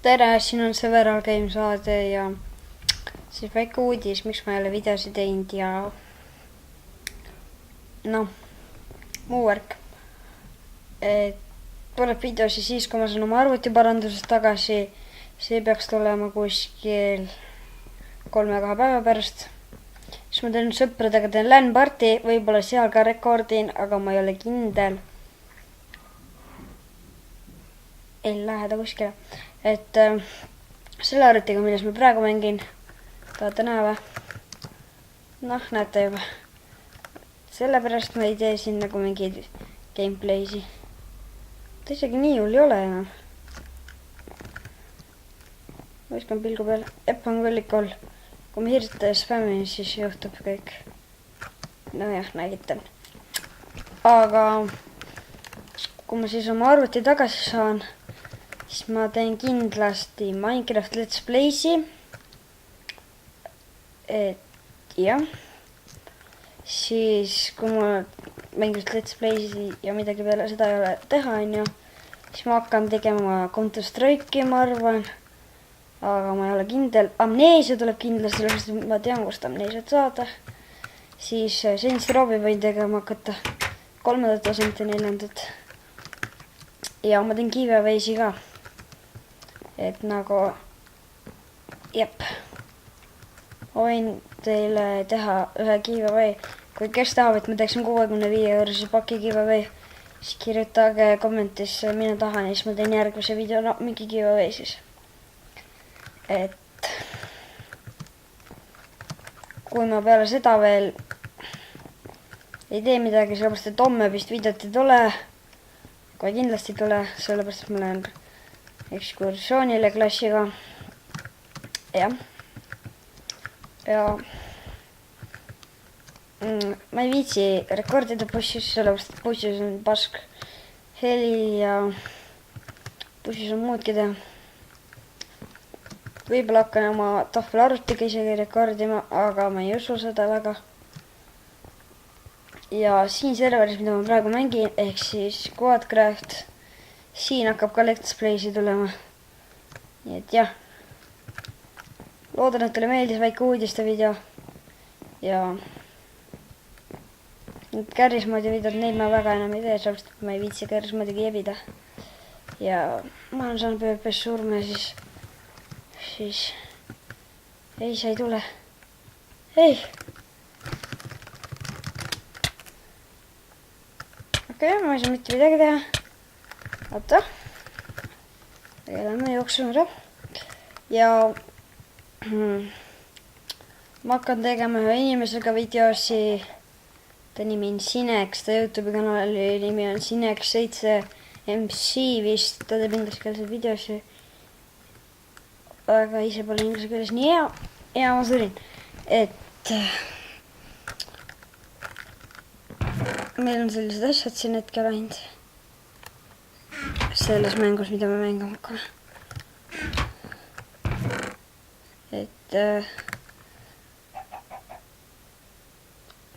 tere, siin on Several Game saade ja siis väike uudis, miks ma ei ole videosid teinud ja noh, muu värk. Tuleb videosi siis, kui ma saan oma arvutiparandusest tagasi. See peaks tulema kuskil 3-2 päeva pärast. Siis ma teen sõpradega LAN-party, võib-olla seal ka rekordin, aga ma ei ole kindel. Ei lähe ta kuskile. Selle arvutiga, milles ma praegu mängin, tahate näha või? Noh, näete juba. Sellepärast ma ei tee siin nagu mingeid gameplaysi. Ta isegi nii hull ei ole enam. Ma viskan pilgu peale. On küll ikka hull. Kui ma hirjutada spämmin, siis juhtub kõik. Nojah, näitan. Aga kui ma siis oma arvuti tagasi saan, siis ma teen kindlasti Minecraft Let's Playsi. Jah. Siis kui ma Minecraft Let's Playsi ja midagi peale seda ei ole teha, siis ma hakkan tegema Counter-Strike'i, ma arvan. Aga ma ei ole kindel. Amneesia tuleb kindlasti, sellepärast et ma tean, kust amneesiat saada. Siis Saints Rowi võin tegema hakata 3. tasemit ja 4. Ja ma teen giveaway'si ka. Nagu, jep. Ma võin teile teha ühe giveaway. Kui kes tahab, et me teeksin 65 eurose paki giveaway, siis kirjutage kommentisse, mina tahan, ja siis ma teen järgmise video mingi giveaway siis. Kui ma peale seda veel ei tee midagi, sellepärast et homme vist videot ei tule, kohe kindlasti ei tule, sellepärast et ma lähen ekskursioonile klassiga. Jah. Ja ma ei viitsi rekordida bussis, sellepärast et bussis on pask heli ja bussis on muudki teha. Võib-olla hakkan oma tahvelarvutiga isegi rekordima, aga ma ei usu seda väga. Ja siin serveris, mida ma praegu mängin, ehk siis Quadcraft, siin hakkab ka Let's Playsi tulema. Nii et jah. Loodan, et teile meeldis väike uudiste video. Ja kärismoodi videod, neid ma väga enam ei tee, sellepärast et ma ei viitsi kärismoodiga jebida. Ja ma olen saanud PvP-s surma ja siis ei, see ei tule. Ei. Okei, ma ei saa mitte midagi teha. Oota. Tegeleme jooksuma ära. Ja ma hakkan tegema ühe inimesega videosi. Ta nimi on Sinex, ta YouTube kanali nimi on Sinex7MC vist. Ta teeb ingliskeelseid videosi. Aga ise pole inglise keeles nii hea. Ja ma surin. Meil on sellised asjad siin hetkel ainult. Selles mängus, mida me mängima hakkame.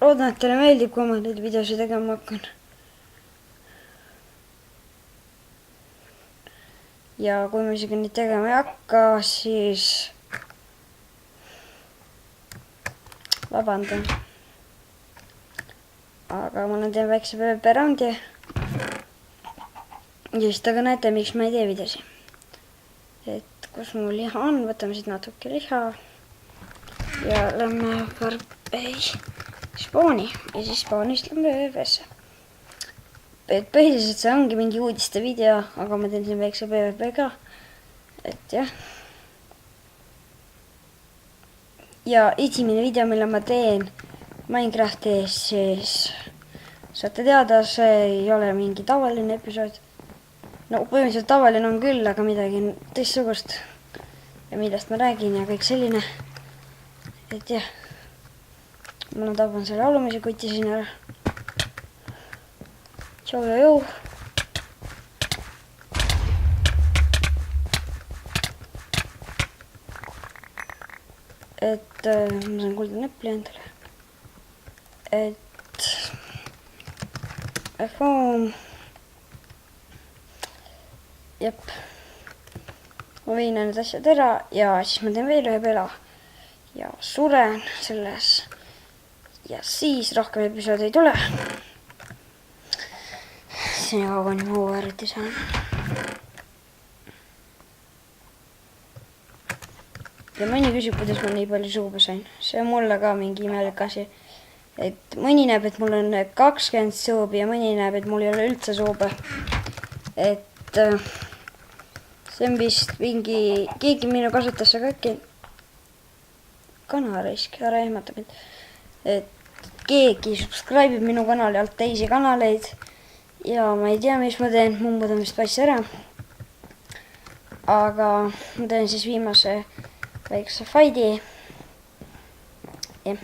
Loodan, et teile meeldib, kui ma neid videosi tegema hakkan. Ja kui ma isegi neid tegema ei hakka, siis vabandan. Aga ma teen väikse PvP raundi. Ja siis taga näete, miks ma ei tee videosi. Kus mul liha on, võtame siit natuke liha. Ja lähme spooni. Ja siis spoonist lähme PvP-sse. Põhiliselt see ongi mingi uudiste video, aga ma teen siin väikse PvP ka. Jah. Ja esimene video, mille ma teen Minecraftis, siis saate teada, see ei ole mingi tavaline episood. No põhimõtteliselt tavaline on küll, aga midagi teistsugust. Ja millest ma räägin ja kõik selline. Jah. Ma taban selle alumise kuti siin ära. Tšau ja jõu. Ma saan kulda näppli endale. Jep. ma viin need asjad ära ja siis ma teen veel ühe pela ja suren selles ja siis rohkem episoode ei tule. See on kuni ma uue arvuti saan. Ja mõni küsib, kuidas ma nii palju suube sain. See on mulle ka mingi imelik asi. Et mõni näeb, et mul on 20 suubi ja mõni näeb, et mul ei ole üldse suube. Et see on vist mingi, keegi minu kasutas see kõik kanaraisk, ära ehmata mind. Et keegi subscribe minu kanali alt teisi kanaleid ja ma ei tea, mis ma teen, mummud on vist passi ära. Aga ma teen siis viimase väikse faidi. Ja.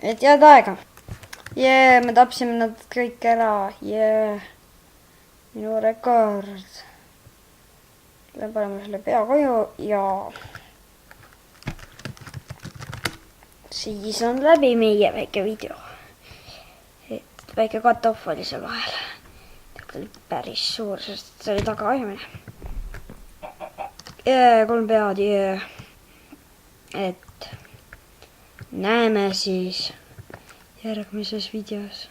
Et head aega. Me tapsime nad kõik ära. Minu rekord. Lähen paneme selle pea koju ja siis on läbi meie väike video. Et väike cut-off oli seal vahel. See oli päris suur, sest see oli tagaajamine. 3 pead, Et näeme siis järgmises videos.